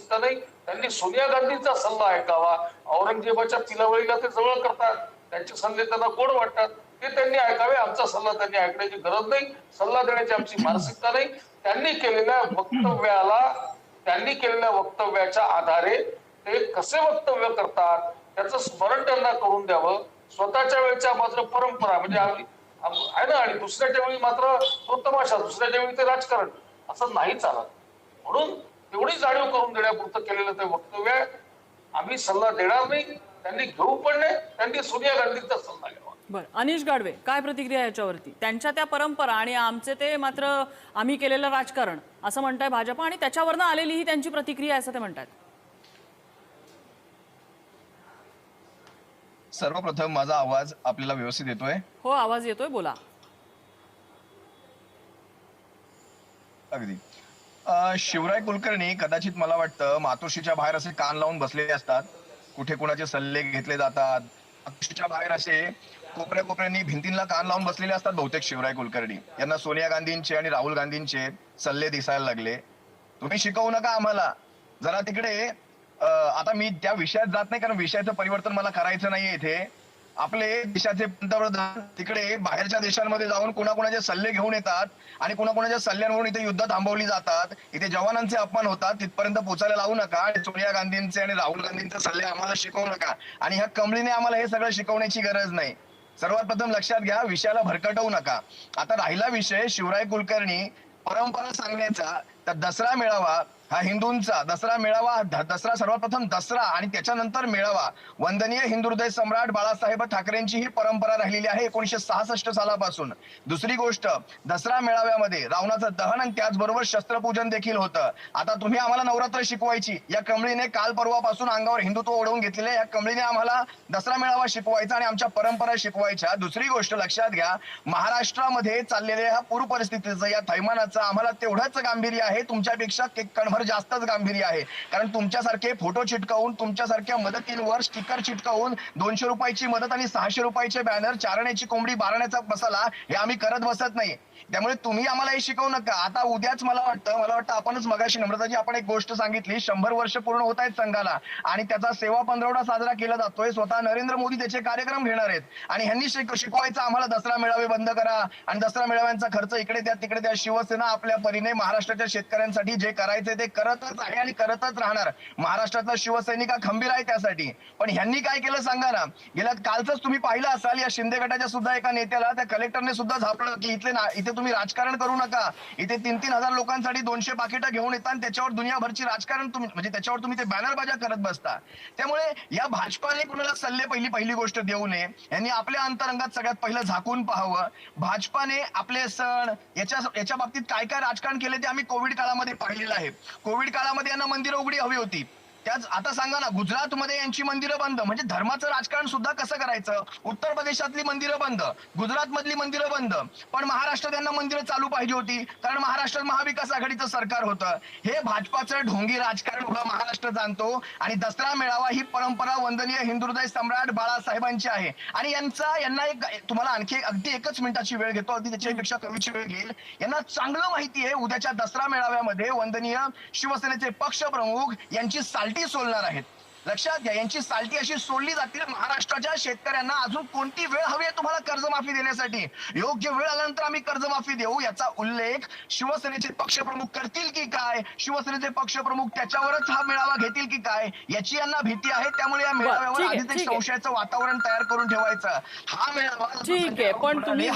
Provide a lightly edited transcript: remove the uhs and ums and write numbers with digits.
मानसिकता नाही. त्यांनी सोनिया गांधींचा सल्ला ऐकावा. औरंगजेबाच्या तिलावळीला ते जवळ करतात, त्यांचे सल्ले त्यांना गोड वाटतात, ते त्यांनी ऐकावे. आमचा सल्ला त्यांनी ऐकण्याची गरज नाही, सल्ला देण्याची आमची मानसिकता नाही. त्यांनी केलेल्या वक्तव्याच्या आधारे ते कसे वक्तव्य करतात त्याचं स्मरण त्यांना करून द्यावं. स्वतःच्या वेळच्या मात्र परंपरा म्हणजे आहे ना, आणि दुसऱ्याच्या वेळी मात्र तो तमाशा, दुसऱ्याच्या वेळी ते राजकारण, असं नाही चालत. म्हणून तेवढी जाणीव करून देण्यापुरतं केलेलं ते वक्तव्य आहे. आम्ही सल्ला देणार नाही, त्यांनी घेऊ पण नाही, त्यांनी सोनिया गांधींचा सल्ला घ्यावा. बर, अनिश गाडवे, काय प्रतिक्रिया याच्यावरती? त्यांच्या त्या परंपरा आणि आमचे ते मात्र आम्ही केलेलं राजकारण असं म्हणताय भाजप, आणि त्याच्यावरनं आलेली ही त्यांची प्रतिक्रिया असं ते म्हणतात. सर्वप्रथम माझा आवाज आपल्याला व्यवस्थित येतोय? हो, आवाज येतोय, बोला. अगदी. शिवराय कुलकर्णी कदाचित मला वाटतं मातोश्रीच्या बाहेर असे कान लावून बसलेले असतात, कुठे कुणाचे सल्ले घेतले जातात. मातोश्रीच्या बाहेर असे कोपऱ्या कोपऱ्यांनी भिंतींना कान लावून बसलेले असतात बहुतेक शिवराय कुलकर्णी. यांना सोनिया गांधींचे आणि राहुल गांधींचे सल्ले दिसायला लागले. तुम्ही शिकवू नका आम्हाला, जरा तिकडे. आता मी त्या विषयात जात नाही, कारण विषयाचं परिवर्तन मला करायचं नाहीये इथे. आपले देशाचे पंतप्रधान तिकडे बाहेरच्या देशांमध्ये जाऊन कुणाकुणाचे सल्ले घेऊन येतात आणि कुणाकुणाच्या सल्ल्यांवरून इथे युद्ध थांबवली जातात, इथे जवानांचे अपमान होतात. तिथपर्यंत पोचायला लावू नका आणि सोनिया गांधींचे आणि राहुल गांधींचे सल्ले आम्हाला शिकवू नका. आणि ह्या कमळीने आम्हाला हे सगळं शिकवण्याची गरज नाही. सर्वात प्रथम लक्षात घ्या, विषयाला भरकटवू नका. आता राहिला विषय शिवराय कुलकर्णी परंपरा सांगण्याचा, तर दसरा मेळावा हा हिंदूंचा दसरा मेळावा, दसरा सर्वात प्रथम दसरा आणि त्याच्यानंतर मेळावा, वंदनीय हिंदुहृदय सम्राट बाळासाहेब ठाकरेंची ही परंपरा राहिलेली आहे 1966 सालापासून. दुसरी गोष्ट, दसरा मेळाव्यामध्ये रावणाचं दहन आणि त्याचबरोबर शस्त्रपूजन देखील होतं. आता तुम्ही आम्हाला नवरात्र शिकवायची, या कमळीने काल परवापासून अंगावर हिंदुत्व ओढवून घेतलेले या कमळीने आम्हाला दसरा मेळावा शिकवायचा आणि आमच्या परंपरा शिकवायच्या. दुसरी गोष्ट लक्षात घ्या, महाराष्ट्रामध्ये चाललेल्या ह्या पूर परिस्थितीचं, या थैमानाचं आम्हाला तेवढंच गांभीर्य आहे, तुमच्यापेक्षा कणभर जास्तच गांभीर्य आहे. कारण तुमच्यासारखे फोटो चिटकावून, तुमच्यासारख्या मदतींवर स्टिकर चिटकावून 200 रुपयाची मदत आणि 600 रुपयाचे बॅनर, चारण्याची कोंबडी बारण्याचा मसाला हे आम्ही करत बसत नाही. त्यामुळे तुम्ही आम्हाला हे शिकवू नका. आता उद्याच मला वाटतं आपणच मगाशी नम्रताजी आपण एक गोष्ट सांगितली, 100 वर्ष पूर्ण होत आहेत संघाला आणि त्याचा सेवा पंधरवडा साजरा केला जातोय. स्वतः नरेंद्र मोदी त्याचे कार्यक्रम घेणार आहेत आणि ह्यांनी शिकवायचं आम्हाला दसरा मेळावे बंद करा आणि दसरा मेळाव्यांचा खर्च इकडे द्या तिकडे द्या. शिवसेना आपल्या परीने महाराष्ट्राच्या शेतकऱ्यांसाठी जे करायचे ते करतच आहे आणि करतच राहणार. महाराष्ट्रातला शिवसैनिक खंबीर आहे त्यासाठी. पण ह्यांनी काय केलं सांगा ना. गेल्या कालच तुम्ही पाहिलं असाल, या शिंदे गटाच्या सुद्धा एका नेत्याला त्या कलेक्टरने सुद्धा झापलं की इथे तुम्ही राजकारण करू नका. इथे 3-3 हजार लोकांसाठी 200 पाकिटं घेऊन येतात आणि त्याच्यावर दुनियाभरची राजकारण तुम्ही म्हणजे त्याच्यावर तुम्ही ते बॅनरबाजा करत बसता. त्यामुळे या भाजपाने कुणाला सल्ले पहिली गोष्ट देऊ नये. यांनी आपल्या अंतरंगात सगळ्यात पहिलं झाकून पाहावं. भाजपाने आपले सण याच्या बाबतीत काय काय राजकारण केले ते आम्ही कोविड काळामध्ये पाहिलेलं आहे. कोविड काळामध्ये यांना मंदिरं उघडी हवी होती. त्याच आता सांगा ना, गुजरातमध्ये यांची मंदिरं बंद, म्हणजे धर्माचं राजकारण सुद्धा कसं करायचं. उत्तर प्रदेशातली मंदिरं बंद, गुजरात मधली मंदिरं बंद, पण महाराष्ट्रात यांना मंदिरं चालू पाहिजे होती कारण महाराष्ट्रात महाविकास आघाडीचं सरकार होतं. हे भाजपाचं ढोंगी राजकारण उभं महाराष्ट्र जाणतो. आणि दसरा मेळावा ही परंपरा वंदनीय हिंदुहृदय सम्राट बाळासाहेबांची आहे आणि यांना एक तुम्हाला आणखी अगदी 1 मिनिटाची वेळ घेतो, अगदी त्याच्यापेक्षा कमीची वेळ घेईल. यांना चांगलं माहिती आहे उद्याच्या दसरा मेळाव्यामध्ये वंदनीय शिवसेनेचे पक्षप्रमुख यांची साल्टी सोलणार आहेत. लक्षात घ्या, यांची साल्टी अशी सोडली जातील. महाराष्ट्राच्या शेतकऱ्यांना अजून कोणती वेळ हवी आहे तुम्हाला कर्जमाफी देण्यासाठी, योग्य वेळ आल्यानंतर आम्ही कर्जमाफी देऊ याचा उल्लेख शिवसेनेचे पक्षप्रमुख करतील की काय, शिवसेनेचे पक्षप्रमुख त्याच्यावरच हा मेळावा घेतील की काय, याची यांना भीती आहे. त्यामुळे या मेळाव्यावर आधीच एक संशयाचं वातावरण तयार करून ठेवायचं. हा मेळावा ठीक आहे, पण तुम्ही